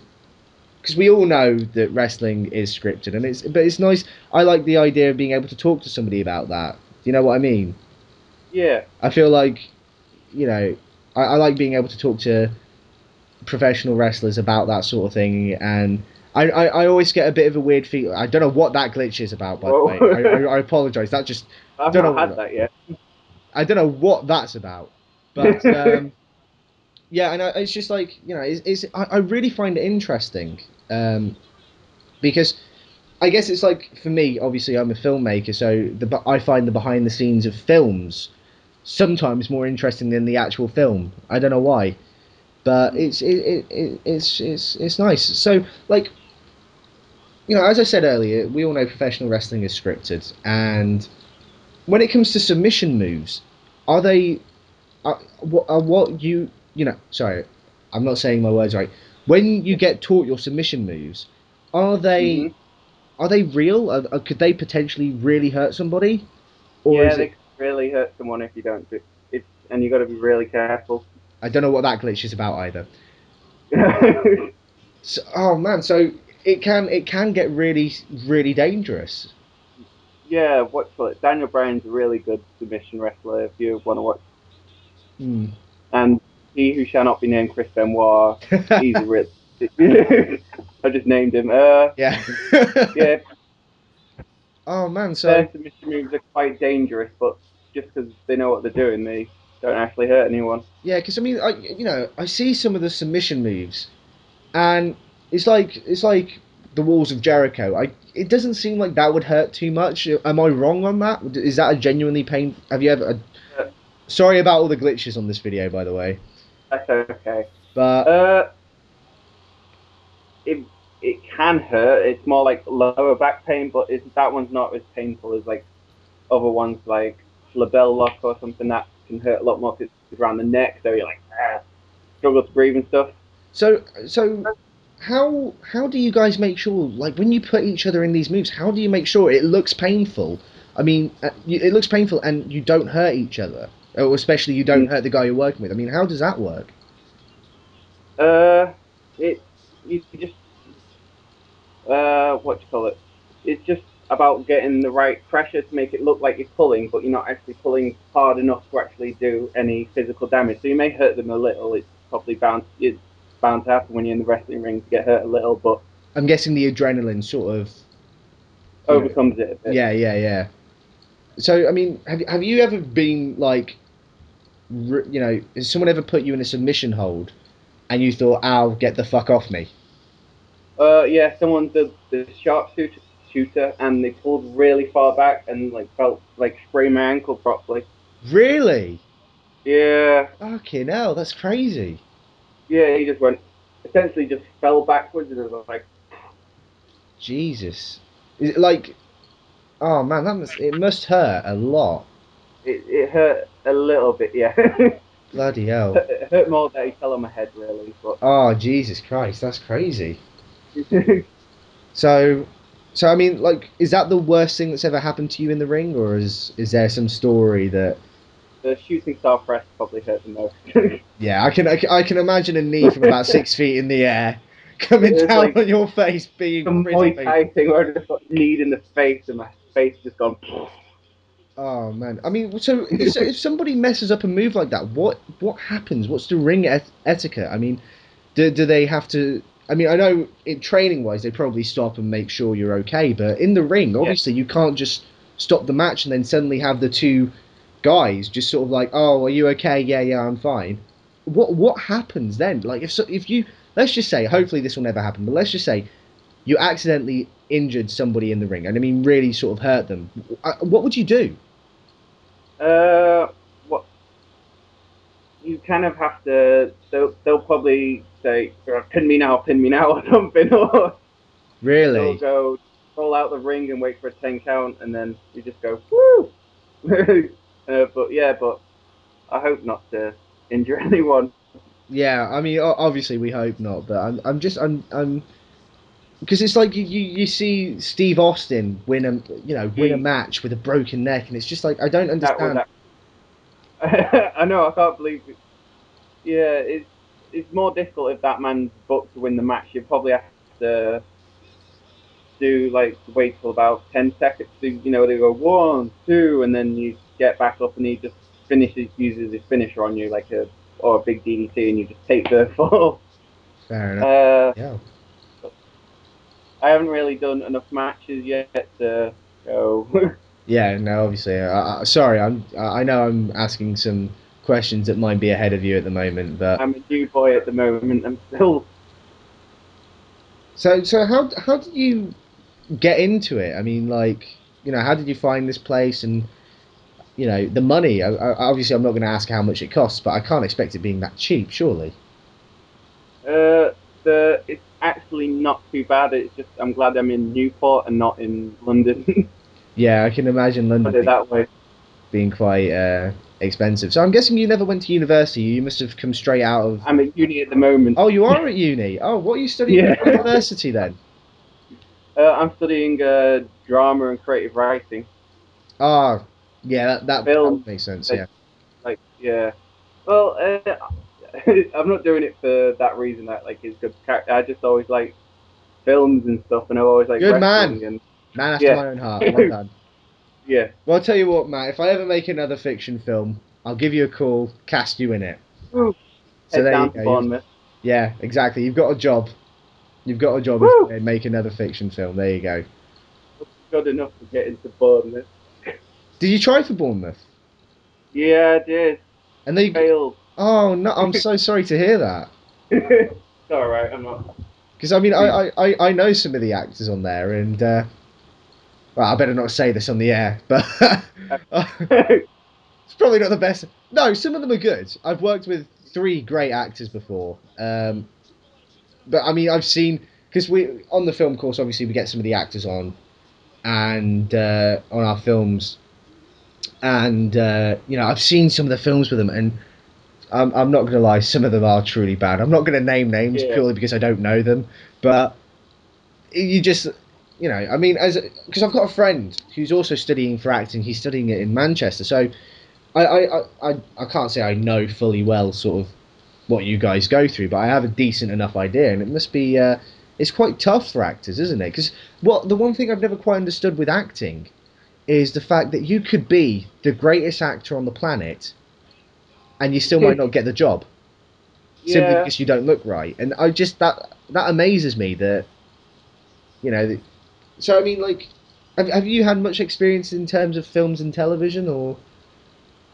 because we all know that wrestling is scripted, and it's nice. I like the idea of being able to talk to somebody about that. Do you know what I mean? Yeah. I feel like, I like being able to talk to professional wrestlers about that sort of thing, and I always get a bit of a weird feeling. I don't know what that glitch is about, by the way. I apologise. That just I've don't not know. had that yet. I don't know what that's about, but yeah, and it's just like, I really find it interesting, because I guess it's like, for me, obviously I'm a filmmaker, so I find the behind the scenes of films sometimes more interesting than the actual film. I don't know why, but it's nice. So, like, as I said earlier, we all know professional wrestling is scripted, and when it comes to submission moves, are they what Sorry, I'm not saying my words right. When you get taught your submission moves, are they hmm are they real? Could they potentially really hurt somebody, or Yeah, is they it? can really hurt someone if you don't do it, and you got to be really careful. I don't know what that glitch is about either. So, oh man, so it can get really really dangerous. Yeah, what's it? Daniel Bryan's a really good submission wrestler if you want to watch. Hmm. And he who shall not be named, Chris Benoit, he's a real. I just named him. Yeah. Yeah, Oh man, so their submission moves are quite dangerous, but just because they know what they're doing, they don't actually hurt anyone. yeah, because I mean, I see some of the submission moves, and it's like the walls of Jericho. It doesn't seem like that would hurt too much. Am I wrong on that? Is that a genuinely pain? Have you ever? Uh, Sorry about all the glitches on this video, by the way. that's okay. But Uh, it it can hurt. It's more like lower back pain, but that one's not as painful as like other ones like label lock or something that can hurt a lot more because it's around the neck. So you're like struggle to breathe and stuff. so how do you guys make sure, like, when you put each other in these moves, how do you make sure it looks painful? I mean, it looks painful and you don't hurt each other, or especially you don't hurt the guy you're working with. I mean, how does that work? It you just what do you call it? It's just about getting the right pressure to make it look like you're pulling, but you're not actually pulling hard enough to actually do any physical damage. So you may hurt them a little. It's bound to happen when you're in the wrestling ring to get hurt a little, but I'm guessing the adrenaline sort of, you know, overcomes it a bit. yeah, yeah, yeah. So, I mean, have you ever been like, has someone ever put you in a submission hold, and you thought, "Ow, get the fuck off me"? Yeah, someone did the sharpshooter shooter and they pulled really far back and like felt like sprained my ankle properly. Really? Yeah, Fucking hell, that's crazy. yeah, he just went essentially just fell backwards and it was like Jesus. Is it like, oh man, it must hurt a lot. it hurt a little bit, yeah. Bloody hell. It hurt more that he fell on my head really, but Oh, Jesus Christ, that's crazy. So, so I mean, like, is that the worst thing that's ever happened to you in the ring, or is there some story that? the shooting star press probably hurt the most. Yeah, I can imagine a knee from about 6 feet in the air coming It's down like on your face, being the pretty Muay Thai painful. thing where I just got kneed in the face and my face just gone. Oh man, I mean, so if somebody messes up a move like that, what happens? What's the ring etiquette? I mean, do they have to? I mean, I know in training wise they probably stop and make sure you're okay, but in the ring, Yeah. obviously you can't just stop the match and then suddenly have the two guys just sort of like, oh, are you okay? Yeah, yeah, I'm fine. What happens then? Like, if you, let's just say, hopefully this will never happen, but let's just say you accidentally injured somebody in the ring, and I mean really sort of hurt them. What would you do? What you kind of have to. They'll probably say, pin me now," or something, or they'll Really? go roll out the ring and wait for a 10 count, and then you just go, "Woo!" but I hope not to injure anyone. Yeah, I mean, obviously we hope not, but I'm because it's like you see Steve Austin win a match with a broken neck, and it's just like I don't That was understand. I know, I can't believe it. Yeah, it's more difficult if that man's booked to win the match. You probably have to do like wait till about 10 seconds. They go 1, 2, and then you get back up and he just uses his finisher on you like a big DDT, and you just take the fall. Fair enough. Uh, Yeah. I haven't really done enough matches yet to go. Yeah. No, obviously. Sorry, I know I'm asking some questions that might be ahead of you at the moment, but I'm a new boy at the moment. I'm still. so how did you get into it? I mean, like, how did you find this place and the money? Obviously, I'm not going to ask how much it costs, but I can't expect it being that cheap, surely. It's actually not too bad. It's just I'm glad I'm in Newport and not in London. Yeah, I can imagine Put London it that way. being quite expensive. So I'm guessing you never went to university. You must have come straight out of. I'm at uni at the moment. Oh, you are at uni. Oh, what are you studying Yeah. at university then? I'm studying drama and creative writing. Oh, yeah, that Film, would make sense. like, Yeah. yeah. Well, I'm not doing it for that reason. That like it's good. I just always like films and stuff, and I always like Good man. wrestling and Man after yeah, my own heart. Well done. yeah. Well, I'll tell you what, Matt. If I ever make another fiction film, I'll give you a call, cast you in it. Woo. So Head there you down to go. Bournemouth. Yeah, exactly. You've got a job. You've got a job if Woo. you make another fiction film. There you go. Good enough to get into Bournemouth. Did you try for Bournemouth? Yeah, I did. And they. Failed. Oh no! I'm so sorry to hear that. It's all right. I'm not. Because I mean, I know some of the actors on there, and well, I better not say this on the air, but it's probably not the best. No, some of them are good. I've worked with three great actors before, but I mean, I've seen because we on the film course, obviously, we get some of the actors on, and on our films, and I've seen some of the films with them, and I'm not going to lie, some of them are truly bad. I'm not going to name names Yeah. purely because I don't know them, but you just I mean, as because I've got a friend who's also studying for acting. He's studying it in Manchester, so I can't say I know fully well sort of what you guys go through, but I have a decent enough idea, and it must be it's quite tough for actors, isn't it? Because the one thing I've never quite understood with acting is the fact that you could be the greatest actor on the planet, and you still might not get the job simply Yeah, because you don't look right, and I just that amazes me that you know. So I mean, like, have you had much experience in terms of films and television, or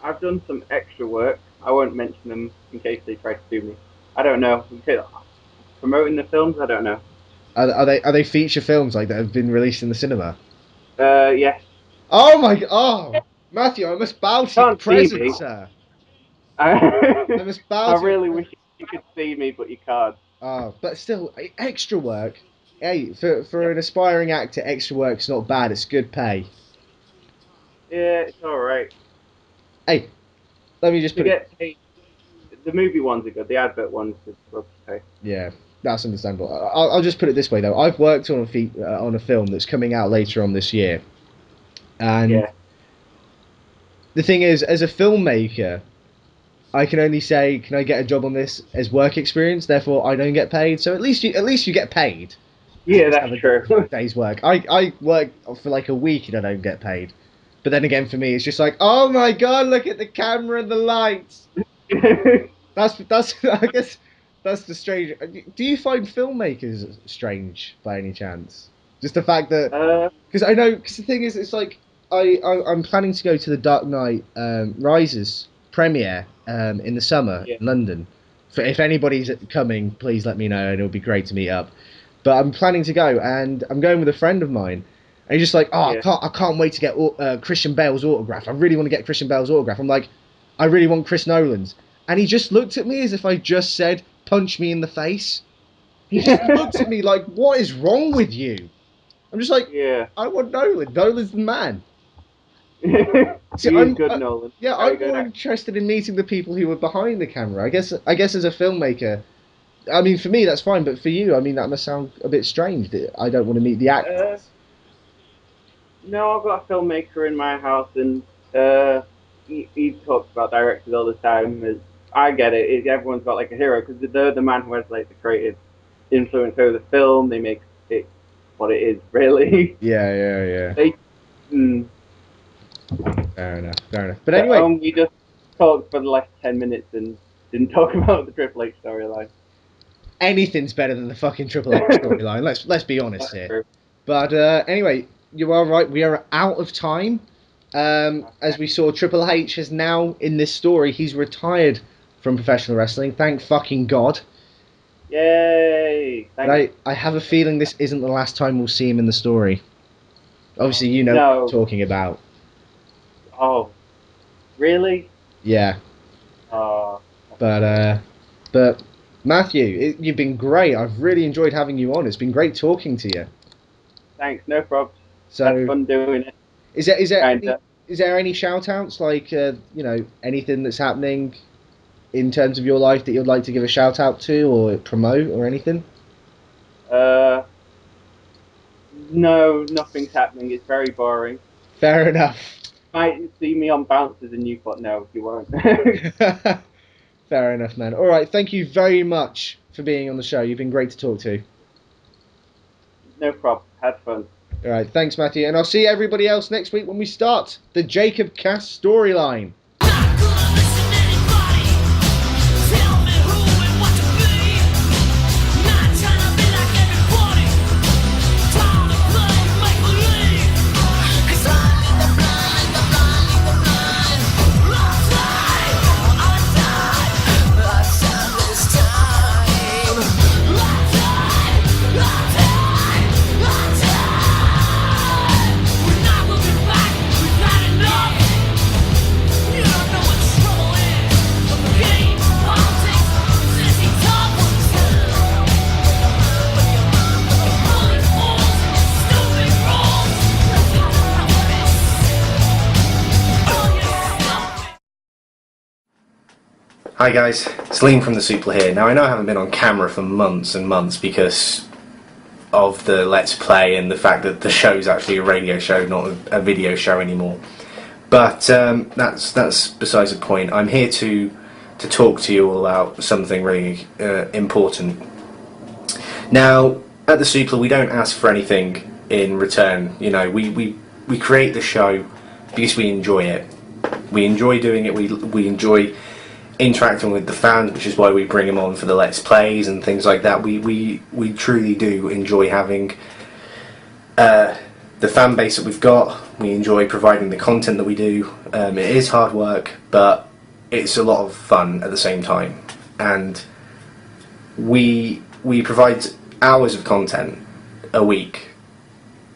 I've done some extra work. I won't mention them in case they try to sue me. I don't know. Promoting the films, I don't know. are they feature films like that have been released in the cinema? Yes. Oh my! Oh, Matthew, I must bow to your Can't see presence, me. sir. I I, must bow I to your really presence. wish you could see me, but you can't. Oh, but still, extra work. Hey, for an aspiring actor, extra work's not bad. It's good pay. Yeah, it's all right. Hey, let me just To put it. get paid, the movie ones are good. The advert ones are supposed to pay. Yeah, that's understandable. I'll just put it this way though. I've worked on a film that's coming out later on this year, and Yeah. the thing is, as a filmmaker, I can only say, can I get a job on this as work experience? Therefore, I don't get paid. So at least you get paid to Yeah, just that's have true. a day's work. I work for like a week and I don't get paid. But then again, for me, it's just like, oh my god, look at the camera and the lights. That's I guess that's the strange. Do you find filmmakers strange by any chance? Just the fact that uh, because I know because the thing is, it's like I'm planning to go to the Dark Knight Rises premiere in the summer yeah. in London. For if anybody's coming, please let me know, and it'll be great to meet up. But I'm planning to go, and I'm going with a friend of mine, And he's just like, oh, Yeah. I can't wait to get Christian Bale's autograph. I really want to get Christian Bale's autograph. I'm like, I really want Chris Nolan's. And he just looked at me as if I just said, punch me in the face. He just looked at me like, what is wrong with you? I'm just like, Yeah. I want Nolan. Nolan's the man. He is good, Nolan. Yeah, Very I'm good more interested in meeting the people who were behind the camera. I guess as a filmmaker, I mean, for me that's fine, but for you, I mean, that must sound a bit strange that I don't want to meet the actors. No, I've got a filmmaker in my house, and he talks about directors all the time. I get it. Everyone's got like a hero because they're the man who has like the creative influence over the film. They make it what it is, really. Yeah. Fair enough. But anyway, we just talked for the last 10 minutes and didn't talk about the Triple H storyline. anything's better than the fucking Triple H storyline. Let's be honest here. True. But anyway, you are right. We are out of time. As we saw, Triple H has now, in this story, he's retired from professional wrestling. Thank fucking God. Yay! But I have a feeling this isn't the last time we'll see him in the story. Obviously, you know what I'm talking about. Oh, really? Yeah. But Matthew, you've been great. I've really enjoyed having you on. It's been great talking to you. Thanks, no problem. So, That's fun doing it. Is there any shout outs, like anything that's happening in terms of your life that you'd like to give a shout out to or promote or anything? No, nothing's happening. It's very boring. Fair enough. Might see me on bounces in Newport. No, you won't. Fair enough, man. All right, thank you very much for being on the show. You've been great to talk to. No problem. Had fun. All right, thanks, Matthew. And I'll see everybody else next week when we start the Jacob Cass storyline. Hi guys, it's Liam from the Super here. Now I know I haven't been on camera for months and months because of the Let's Play and the fact that the show's actually a radio show, not a video show anymore. But that's besides the point. I'm here to talk to you all about something really important. Now, at the Super, we don't ask for anything in return. You know, we create the show because we enjoy it. We enjoy doing it. We enjoy interacting with the fans, which is why we bring them on for the Let's Plays and things like that. We truly do enjoy having the fan base that we've got. We enjoy providing the content that we do. It is hard work, but it's a lot of fun at the same time. And we provide hours of content a week.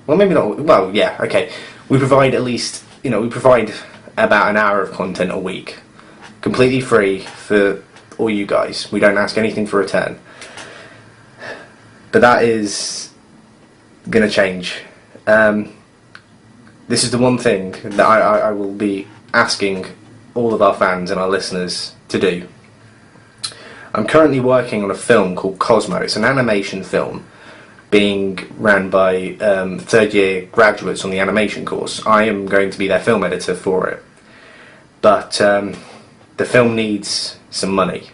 Well, maybe not. Well, yeah, okay. We provide at least, we provide about an hour of content a week. Completely free for all you guys. We don't ask anything for return. But that is going to change. This is the one thing that I will be asking all of our fans and our listeners to do. I'm currently working on a film called Cosmo. It's an animation film being ran by third year graduates on the animation course. I am going to be their film editor for it. But the film needs some money.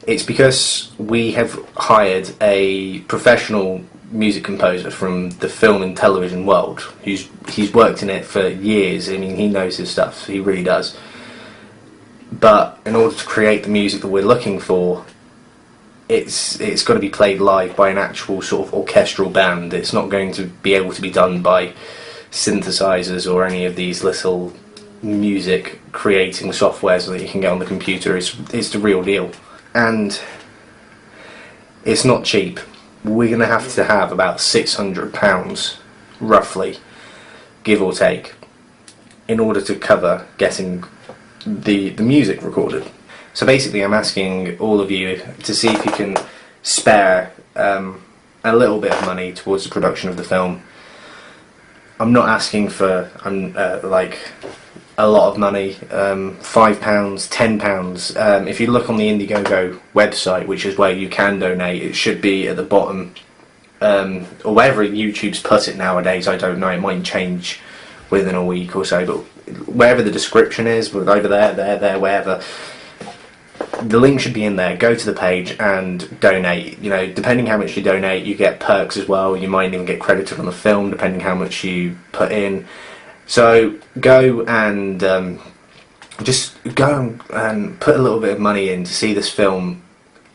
It's because we have hired a professional music composer from the film and television world. He's worked in it for years. I mean, he knows his stuff. He really does. But in order to create the music that we're looking for, it's got to be played live by an actual sort of orchestral band. It's not going to be able to be done by synthesizers or any of these little music creating softwares that you can get on the computer. It's the real deal, and it's not cheap. We're going to have about £600 roughly, give or take, in order to cover getting the music recorded. So basically I'm asking all of you to see if you can spare a little bit of money towards the production of the film. I'm not asking for like a lot of money, £5, £10. If you look on the Indiegogo website, which is where you can donate, it should be at the bottom, or wherever YouTube's put it nowadays. I don't know, it might change within a week or so, but wherever the description is, either there, wherever, the link should be in there. Go to the page and donate. You know, depending how much you donate, you get perks as well. You might even get credited on the film, depending how much you put in. So go and just go and put a little bit of money in to see this film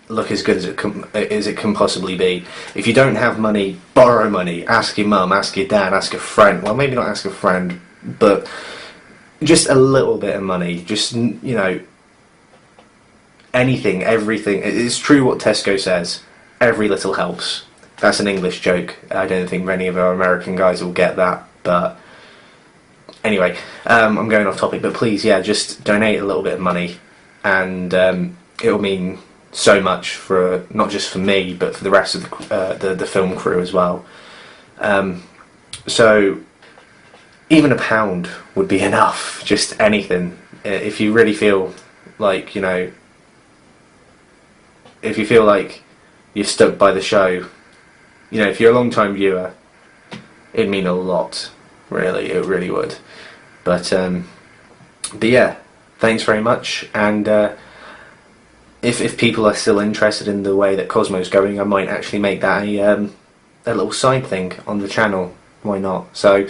look as good as it can possibly be. If you don't have money, borrow money. Ask your mum, ask your dad, ask a friend. Well, maybe not ask a friend, but just a little bit of money. Just, you know, anything, everything. It's true what Tesco says. Every little helps. That's an English joke. I don't think many of our American guys will get that, but anyway, I'm going off topic, but please, yeah, just donate a little bit of money, and it'll mean so much for not just for me, but for the rest of the film crew as well. So even £1 would be enough. Just anything. If you really feel like, you know, if you feel like you're stuck by the show, you know, if you're a long-time viewer, it'd mean a lot. Really, it really would. But yeah, thanks very much. And if people are still interested in the way that Cosmo's going, I might actually make that a little side thing on the channel. Why not? So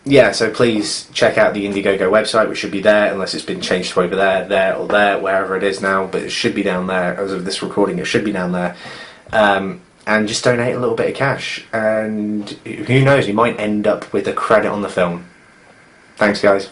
yeah, so please check out the Indiegogo website, which should be there, unless it's been changed to over there, or there, wherever it is now. But it should be down there as of this recording. It should be down there. And just donate a little bit of cash, and who knows, you might end up with a credit on the film. Thanks, guys.